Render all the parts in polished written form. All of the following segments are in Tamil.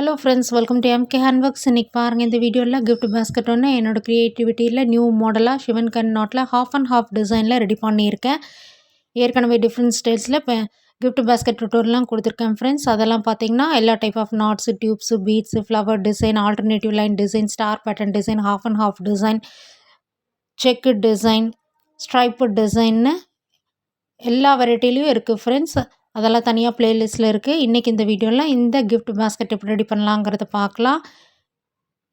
Hello friends, welcome to MK handworks. இன்றைக்கி பாருங்கள், இந்த வீடியோவில் கிஃப்ட் பேஸ்கெட் ஒன்று என்னோடய க்ரியேட்டிவிட்டியில் நியூ மாடலாக ஷிவன் கன் நாட்டில் ஹாஃப் அண்ட் ஹாஃப் டிசைனில் ரெடி பண்ணியிருக்கேன். ஏற்கனவே டிஃப்ரெண்ட் ஸ்டைல்ஸில் இப்போ கிஃப்ட் பேஸ்கெட் டுட்டோரியல்லாம் கொடுத்துருக்கேன் ஃப்ரெண்ட்ஸ். அதெல்லாம் பார்த்தீங்கன்னா எல்லா type of knots, tubes, beads, flower design, alternative line design, star pattern design, half and half design, check design, stripe டிசைன்னு எல்லா வெரைட்டிலையும் இருக்குது ஃப்ரெண்ட்ஸ். அதெல்லாம் தனியாக ப்ளேலிஸ்ட்டில் இருக்குது. இன்றைக்கி இந்த வீடியோவில் இந்த கிஃப்ட் பேஸ்கெட் எப்படி ரெடி பண்ணலாங்கிறத பார்க்கலாம்.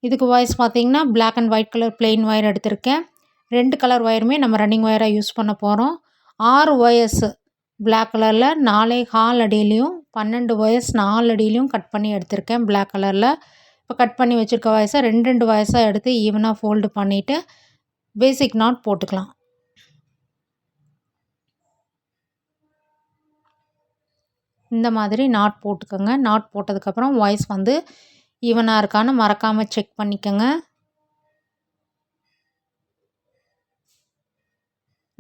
இதுக்கு ஒயர்ஸ் பார்த்தீங்கன்னா black and white colour plain wire எடுத்திருக்கேன். 2 கலர் ஒயருமே நம்ம ரன்னிங் ஒயராக யூஸ் பண்ண போகிறோம். 6 ஒயர்ஸ் பிளாக் கலரில் 4.25 அடியிலையும் 12 ஒயர்ஸ் 4 அடியிலையும் கட் பண்ணி எடுத்திருக்கேன் பிளாக் கலரில். இப்போ கட் பண்ணி வச்சுருக்க ஒயர்ஸை 2 ஒயர்ஸாக எடுத்து ஈவனாக ஃபோல்டு பண்ணிவிட்டு பேசிக் நாட் போட்டுக்கலாம். இந்த மாதிரி நாட் போட்டுக்கோங்க. நாட் போட்டதுக்கப்புறம் வாய்ஸ் வந்து ஈவனாக இருக்கான்னு மறக்காமல் செக் பண்ணிக்கோங்க.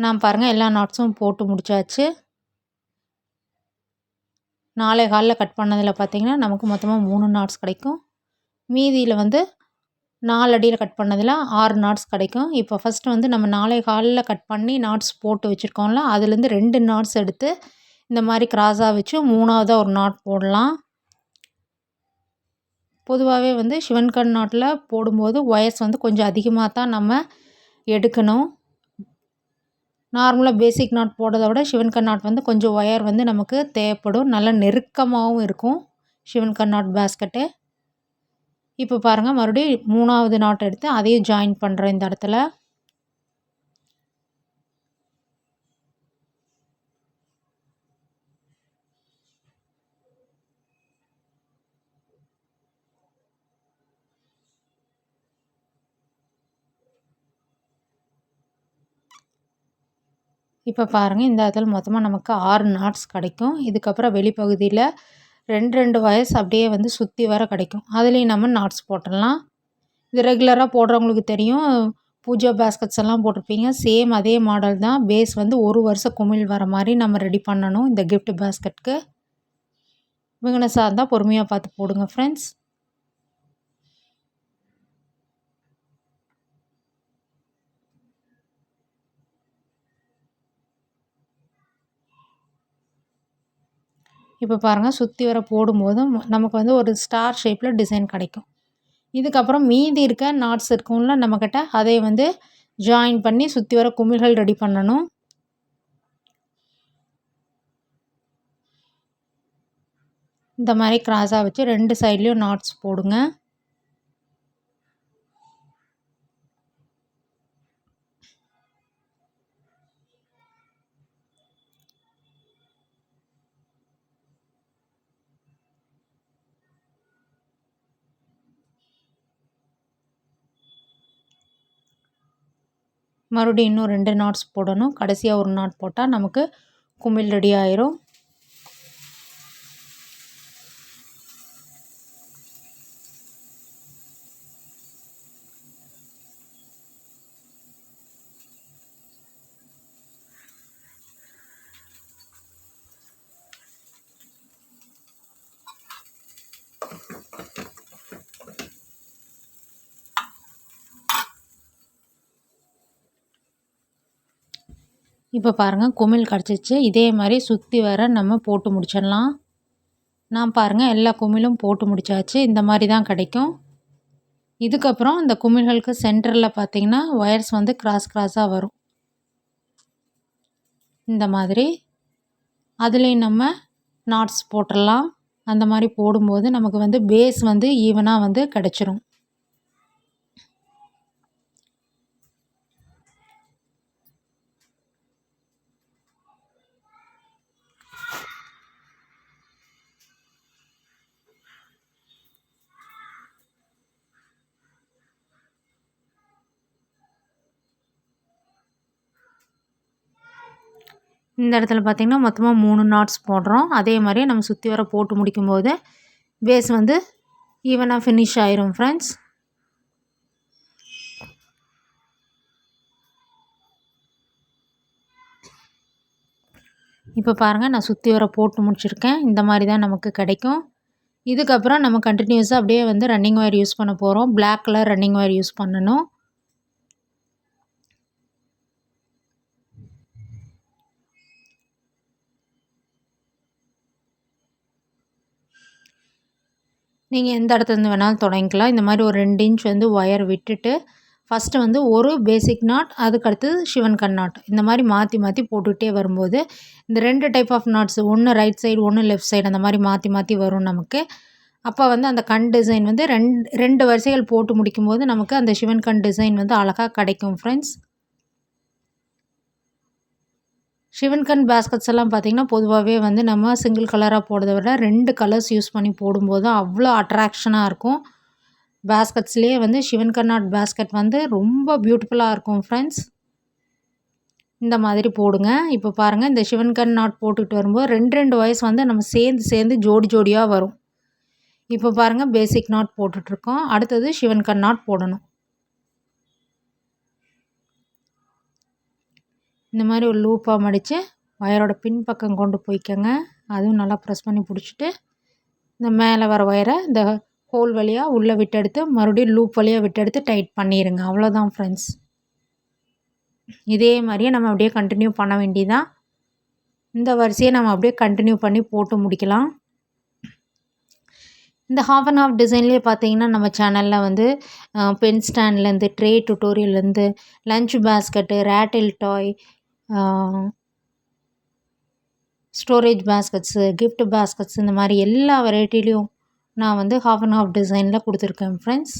நான் பாருங்கள் எல்லா நாட்ஸும் போட்டு முடிச்சாச்சு. 4.25 கட் பண்ணதில் பார்த்திங்கன்னா நமக்கு மொத்தமாக 3 நாட்ஸ் கிடைக்கும். மீதியில் வந்து 4 அடியில் கட் பண்ணதில் 6 நாட்ஸ் கிடைக்கும். இப்போ ஃபஸ்ட்டு வந்து நம்ம 4.25 கட் பண்ணி நாட்ஸ் போட்டு வச்சுருக்கோம்ல, அதுலேருந்து 2 நாட்ஸ் எடுத்து இந்த மாதிரி கிராஸாக வச்சு 3ஆவதாக ஒரு நாட் போடலாம். பொதுவாகவே வந்து ஷிவன் கன் நாட்டில் போடும்போது ஒயர்ஸ் வந்து கொஞ்சம் அதிகமாக தான் நம்ம எடுக்கணும். நார்மலாக பேசிக் நாட் போடுறத விட ஷிவன் கன் நாட் வந்து கொஞ்சம் ஒயர் வந்து நமக்கு தேவைப்படும். நல்லா நெருக்கமாகவும் இருக்கும் ஷிவன் கன் நாட் பேஸ்கெட்டு. இப்போ பாருங்கள், மறுபடியும் 3ஆவது நாட் எடுத்து அதையும் ஜாயின் பண்ணுறேன் இந்த இடத்துல. இப்போ பாருங்கள், இந்த இடத்துல மொத்தமாக நமக்கு 6 நாட்ஸ் கிடைக்கும். இதுக்கப்புறம் வெளிப்பகுதியில் 2 ஒயர்ஸ் அப்படியே வந்து சுற்றி வர கிடைக்கும். அதுலேயும் நம்ம நாட்ஸ் போட்டுடலாம். இது ரெகுலராக போடுறவங்களுக்கு தெரியும். பூஜா பேஸ்கெட்ஸ் எல்லாம் போட்டிருப்பீங்க. சேம் அதே மாடல் தான். பேஸ் வந்து 1 வருஷம் குமிழ் வர மாதிரி நம்ம ரெடி பண்ணணும் இந்த கிஃப்ட் பேஸ்கெட்க்கு. பிகினர்ஸாக இருந்தால் பொறுமையாக பார்த்து போடுங்க ஃப்ரெண்ட்ஸ். இப்போ பாருங்கள், சுற்றி வர போடும்போதும் நமக்கு வந்து ஒரு ஸ்டார் ஷேப்பில் டிசைன் கிடைக்கும். இதுக்கப்புறம் மீதி இருக்க நாட்ஸ் இருக்கும்ல நம்மக்கிட்ட, அதை வந்து ஜாயின் பண்ணி சுற்றி வர குமிழ்கள் ரெடி பண்ணணும். இந்த மாதிரி கிராஸாக வச்சு 2 சைட்லேயும் நாட்ஸ் போடுங்க. மறுபடியும் இன்னும் 2 நாட்ஸ் போடணும். கடைசியாக ஒரு நாட் போட்டால் நமக்கு குமிழ் ரெடி ஆயிரும். இப்போ பாருங்கள், குமிழ் கிடச்சிச்சு. இதே மாதிரி சுற்றி வர நம்ம போட்டு முடிச்சிடலாம். நான் பாருங்கள் எல்லா குமிழும் போட்டு முடிச்சாச்சு. இந்த மாதிரி தான் கிடைக்கும். இதுக்கப்புறம் இந்த குமிழ்களுக்கு சென்டரில் பார்த்திங்கன்னா ஒயர்ஸ் வந்து கிராஸாக வரும் இந்த மாதிரி. அதுலேயும் நம்ம நாட்ஸ் போட்டுடலாம். அந்த மாதிரி போடும்போது நமக்கு வந்து பேஸ் வந்து ஈவனாக வந்து கிடச்சிரும். இந்த இடத்துல பார்த்திங்கன்னா மொத்தமாக 3 நாட்ஸ் போடுறோம். அதே மாதிரியே நம்ம சுற்றி வர போட்டு முடிக்கும்போது பேஸ் வந்து ஈவனாக ஃபினிஷ் ஆயிரும் ஃப்ரெண்ட்ஸ். இப்போ பாருங்கள், நான் சுற்றி வர போட்டு முடிச்சிருக்கேன். இந்த மாதிரி தான் நமக்கு கிடைக்கும். இதுக்கப்புறம் நம்ம கண்டினியூஸாக அப்படியே வந்து ரன்னிங் ஒயர் யூஸ் பண்ண போகிறோம். Black colour running wire use பண்ணணும். நீங்கள் எந்த இடத்துலேருந்து வேணாலும் தொடங்கிக்கலாம். இந்த மாதிரி ஒரு 2 இன்ச் வந்து ஒயர் விட்டுட்டு ஃபஸ்ட்டு வந்து ஒரு பேசிக் நாட், அதுக்கடுத்தது சிவன் கண் நாட், இந்த மாதிரி மாற்றி மாற்றி போட்டுக்கிட்டே வரும்போது இந்த 2 டைப் ஆஃப் நாட்ஸ், ஒன்று ரைட் சைடு ஒன்று லெஃப்ட் சைடு, அந்த மாதிரி மாற்றி மாற்றி வரும் நமக்கு. அப்போ வந்து அந்த கண் டிசைன் வந்து ரெண்டு வரிசைகள் போட்டு முடிக்கும்போது நமக்கு அந்த சிவன் கண் டிசைன் வந்து அழகாக கிடைக்கும் ஃப்ரெண்ட்ஸ். சிவன் கண் பேஸ்கட்ஸ் எல்லாம் பார்த்திங்கன்னா பொதுவாகவே வந்து நம்ம சிங்கிள் கலராக போடுறத விட 2 கலர்ஸ் யூஸ் பண்ணி போடும்போது அவ்வளோ அட்ராக்ஷனாக இருக்கும். பேஸ்கட்ஸ்லேயே வந்து சிவன் கண் நாட் பேஸ்கட் வந்து ரொம்ப பியூட்டிஃபுல்லாக இருக்கும் ஃப்ரெண்ட்ஸ். இந்த மாதிரி போடுங்க. இப்போ பாருங்கள், இந்த சிவன் கண் நாட் போட்டுக்கிட்டு வரும்போது 2 வயசு வந்து நம்ம சேர்ந்து ஜோடி ஜோடியாக வரும். இப்போ பாருங்கள், பேசிக் நாட் போட்டுட்ருக்கோம். அடுத்தது சிவன் கண் நாட் போடணும். இந்த மாதிரி ஒரு லூப்பாக மடித்து ஒயரோட பின்பக்கம் கொண்டு போய்க்கோங்க. அதுவும் நல்லா ப்ரெஸ் பண்ணி பிடிச்சிட்டு இந்த மேலே வர ஒயரை இந்த ஹோல் வழியாக உள்ளே விட்டெடுத்து மறுபடியும் லூப் வழியாக விட்டெடுத்து டைட் பண்ணிடுங்க. அவ்வளோதான் ஃப்ரெண்ட்ஸ். இதே மாதிரியே நம்ம அப்படியே கண்டினியூ பண்ண வேண்டியதான். இந்த வரிசையை நம்ம அப்படியே கண்டினியூ பண்ணி போட்டு முடிக்கலாம். இந்த ஹாஃப் அண்ட் ஹாஃப் டிசைன்லேயே பார்த்தீங்கன்னா நம்ம சேனலில் வந்து பென் ஸ்டாண்ட்லேருந்து ட்ரே டுட்டோரியல்லேருந்து லஞ்ச் பேஸ்கெட்டு, ரேட்டில் டாய், ஸ்டோரேஜ் பேஸ்கட்ஸு, கிஃப்ட் பேஸ்கட்ஸ், இந்த மாதிரி எல்லா வெரைட்டிலையும் நான் வந்து ஹாஃப் அண்ட் ஹாஃப் டிசைனில் கொடுத்துருக்கேன் ஃப்ரெண்ட்ஸ்.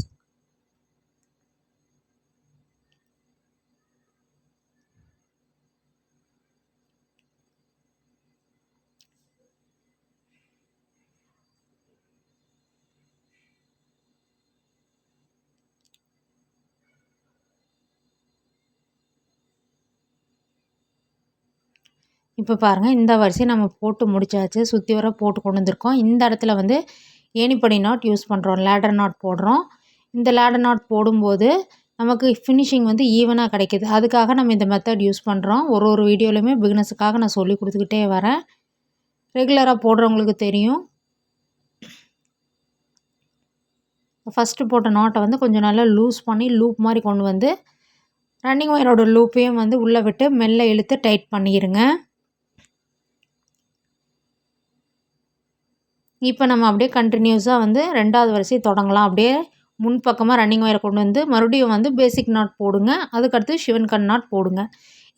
இப்போ பாருங்கள், இந்த வரிசையை நம்ம போட்டு முடிச்சாச்சு. சுற்றி வர போட்டு கொண்டு வந்திருக்கோம். இந்த இடத்துல வந்து ஏணிப்படி நாட் யூஸ் பண்ணுறோம், லேடர் நாட் போடுறோம். இந்த லேடர் நாட் போடும்போது நமக்கு ஃபினிஷிங் வந்து ஈவனாக கிடைக்கிது. அதுக்காக நம்ம இந்த மெத்தட் யூஸ் பண்ணுறோம். ஒரு வீடியோலையுமே பிகினர்ஸுக்காக நான் சொல்லி கொடுத்துக்கிட்டே வரேன். ரெகுலராக போடுறவங்களுக்கு தெரியும். ஃபஸ்ட்டு போட்ட நாட்டை வந்து கொஞ்சம் நல்லா லூஸ் பண்ணி லூப் மாதிரி கொண்டு வந்து ரன்னிங் ஒயரோட லூப்பையும் வந்து உள்ளே விட்டு மெல்ல இழுத்து டைட் பண்ணிடுங்க. இப்போ நம்ம அப்படியே கண்டினியூஸாக வந்து 2வது வரிசையை தொடங்கலாம். அப்படியே முன்பக்கமாக ரன்னிங் ஒயரை கொண்டு வந்து மறுபடியும் வந்து பேசிக் நாட் போடுங்க. அதுக்கடுத்து சிவன் கண் நாட் போடுங்க.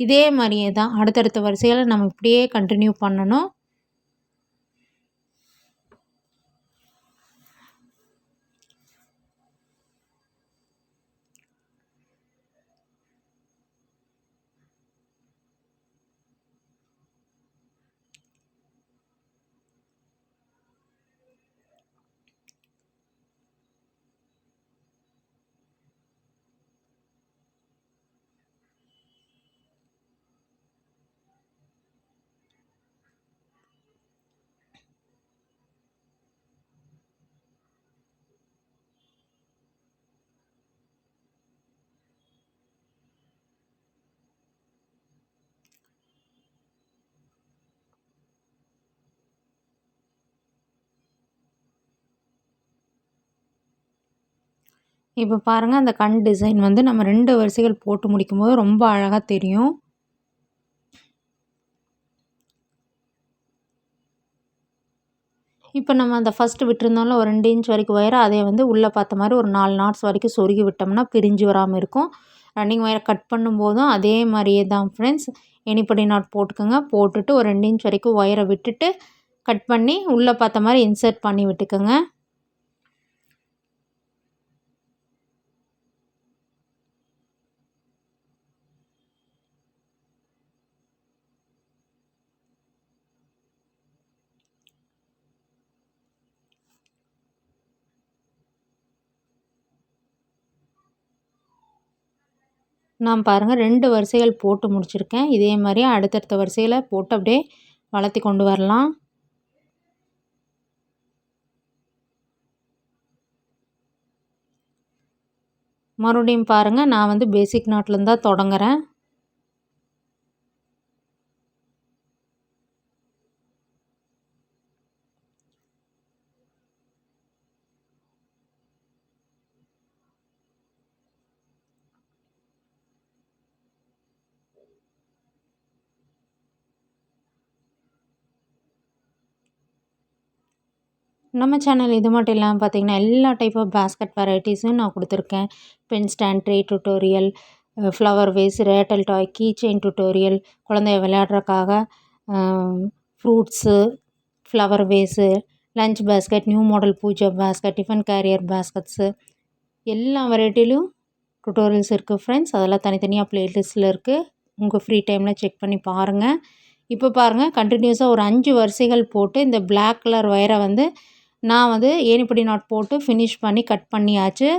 இதே மாதிரியே தான் அடுத்தடுத்த வரிசையில் நம்ம இப்படியே கண்டினியூ பண்ணணும். இப்போ பாருங்கள், அந்த கண் டிசைன் வந்து நம்ம 2 வரிசைகள் போட்டு முடிக்கும்போது ரொம்ப அழகாக தெரியும். இப்போ நம்ம அந்த ஃபஸ்ட்டு விட்டுருந்தோம்ல ஒரு 2 இன்ச் வரைக்கும் ஒயரை, அதை வந்து உள்ளே பார்த்த மாதிரி ஒரு 4 நாட்ஸ் வரைக்கும் சொருகி விட்டோம்னா பிரிஞ்சு வராமல் இருக்கும். ரன்னிங் ஒயரை கட் பண்ணும்போதும் அதே மாதிரியே தான் ஃப்ரெண்ட்ஸ். எனிப்படி நாட் போட்டுக்கோங்க. போட்டுட்டு ஒரு 2 இன்ச் வரைக்கும் ஒயரை விட்டுட்டு கட் பண்ணி உள்ளே பார்த்த மாதிரி இன்சர்ட் பண்ணி விட்டுக்கோங்க. நான் பாருங்கள் 2 வரிசைகள் போட்டு முடிச்சிருக்கேன். இதே மாதிரி அடுத்தடுத்த வரிசையில் போட்டு அப்படியே வளர்த்தி கொண்டு வரலாம். மறுபடியும் பாருங்கள், நான் வந்து பேசிக் நாட்லேருந்து தான் தொடங்குறேன். நம்ம சேனல் இது மட்டும் இல்லாமல் பார்த்தீங்கன்னா எல்லா டைப் ஆஃப் பேஸ்கெட் வெரைட்டிஸும் நான் கொடுத்துருக்கேன். Pen stand, tray tutorial, flower vase, rattle toy, key chain tutorial, குழந்தைய விளையாடுறதுக்காக fruits, flower vase, lunch basket, new model pooja basket, tiffin carrier baskets எல்லா வெரைட்டிலும் டியூட்டோரியல்ஸ் இருக்குது ஃப்ரெண்ட்ஸ். அதெல்லாம் தனித்தனியாக ப்ளேலிஸ்ட்டில் இருக்குது. உங்கள் ஃப்ரீ டைமில் செக் பண்ணி பாருங்கள். இப்போ பாருங்கள், கண்டினியூஸாக ஒரு 5 வரிசைகள் போட்டு இந்த பிளாக் கலர் ஒயரை வந்து நான் வந்து ஏணிப்படி நாட் போட்டு ஃபினிஷ் பண்ணி கட் பண்ணியாச்சு.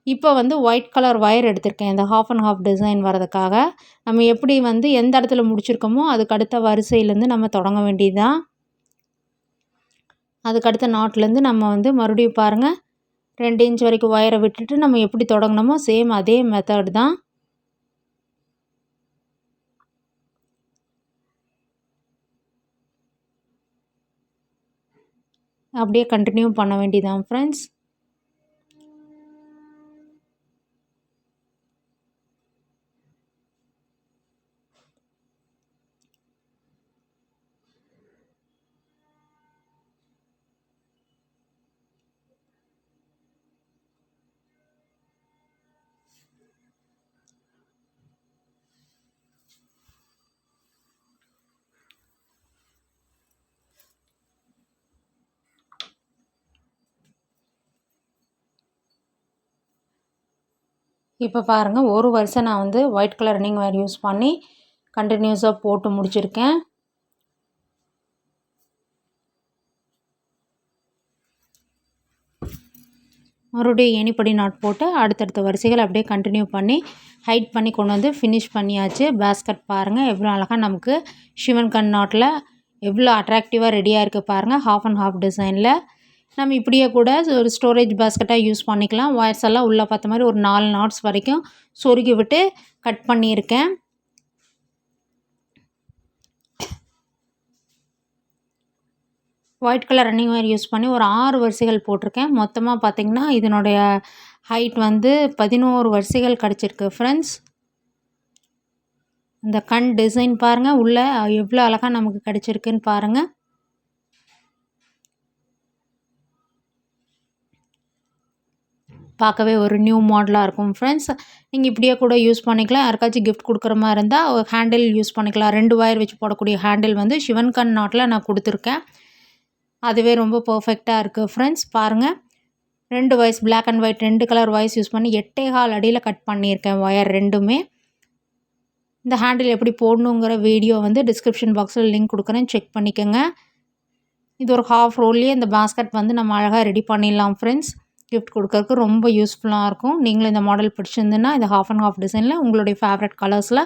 இப்போ வந்து ஒயிட் கலர் ஒயர் எடுத்திருக்கேன் இந்த ஹாஃப் அண்ட் ஹாஃப் டிசைன் வரதுக்காக. நம்ம எப்படி வந்து எந்த இடத்துல முடிச்சிருக்கோமோ அதுக்கு அடுத்த வரிசையிலேருந்து நம்ம தொடங்க வேண்டியது தான். அதுக்கடுத்த நாட்லேருந்து நம்ம வந்து மறுபடியும் பாருங்கள் 2 இன்ச் வரைக்கும் ஒயரை விட்டுட்டு நம்ம எப்படி தொடங்கினோமோ சேம் அதே மெத்தட் தான். அப்படியே கண்டினியூ பண்ண வேண்டியதான் ஃப்ரெண்ட்ஸ். இப்போ பாருங்கள், ஒரு வரிசை நான் வந்து white colour running wire use பண்ணி கண்டினியூஸாக போட்டு முடிச்சிருக்கேன். மறுபடியும் ஏணிப்படி நாட் போட்டு அடுத்தடுத்த வரிசைகள் அப்படியே கண்டினியூ பண்ணி ஹைட் பண்ணி கொண்டு வந்து ஃபினிஷ் பண்ணியாச்சு. பேஸ்கெட் பாருங்கள் எவ்வளோ அழகாக நமக்கு ஷிவன் கன் நாட்டில் எவ்வளோ அட்ராக்டிவாக ரெடியாக இருக்குது பாருங்கள். ஹாஃப் அண்ட் ஹாஃப் டிசைனில் நம்ம இப்படியே கூட ஒரு ஸ்டோரேஜ் பேஸ்கெட்டாக யூஸ் பண்ணிக்கலாம். ஒயர்ஸ் எல்லாம் உள்ளே பார்த்த மாதிரி ஒரு 4 நாட்ஸ் வரைக்கும் சொருகி விட்டு கட் பண்ணியிருக்கேன். White colour running wire use பண்ணி ஒரு 6 வரிசைகள் போட்டிருக்கேன். மொத்தமாக பார்த்திங்கன்னா இதனுடைய ஹைட் வந்து 11 வரிசைகள் கிடச்சிருக்கு ஃப்ரெண்ட்ஸ். இந்த கண் டிசைன் பாருங்கள், உள்ளே எவ்வளோ அழகாக நமக்கு கிடச்சிருக்குன்னு பாருங்கள். பார்க்கவே ஒரு நியூ மாடலாக இருக்கும் ஃப்ரெண்ட்ஸ். நீங்கள் இப்படியே கூட யூஸ் பண்ணிக்கலாம். யாருக்காச்சும் கிஃப்ட் கொடுக்குற மாதிரி இருந்தால் ஒரு ஹேண்டில் யூஸ் பண்ணிக்கலாம். 2 ஒயர் வச்சு போடக்கூடிய ஹேண்டில் வந்து ஷிவன் கன் நாட்டில் நான் கொடுத்துருக்கேன். அதுவே ரொம்ப பர்ஃபெக்டாக இருக்குது ஃப்ரெண்ட்ஸ். பாருங்கள், 2 wires black and white 2 colour wires use பண்ணி 8.25 அடியில் கட் பண்ணியிருக்கேன் ஒயர் ரெண்டுமே. இந்த ஹேண்டில் எப்படி போடணுங்கிற வீடியோ வந்து டிஸ்கிரிப்ஷன் பாக்ஸில் லிங்க் கொடுக்குறேன், செக் பண்ணிக்கோங்க. இது ஒரு ஹாஃப் ரோல்லேயே இந்த பாஸ்கெட் வந்து நம்ம அழகாக ரெடி பண்ணிடலாம் ஃப்ரெண்ட்ஸ். கிஃப்ட் கொடுக்கறதுக்கு ரொம்ப யூஸ்ஃபுல்லாக இருக்கும். நீங்களும் இந்த மாடல் பிடிச்சிருந்துன்னா இந்த ஹாஃப் அண்ட் ஹாஃப் டிசைனில் உங்களுடைய ஃபேவரட் கலர்ஸில்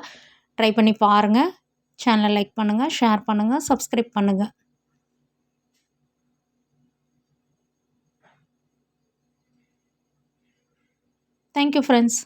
ட்ரை பண்ணி பாருங்கள். சேனலை லைக் பண்ணுங்கள், ஷேர் பண்ணுங்கள், சப்ஸ்கிரைப் பண்ணுங்கள். Thank you friends.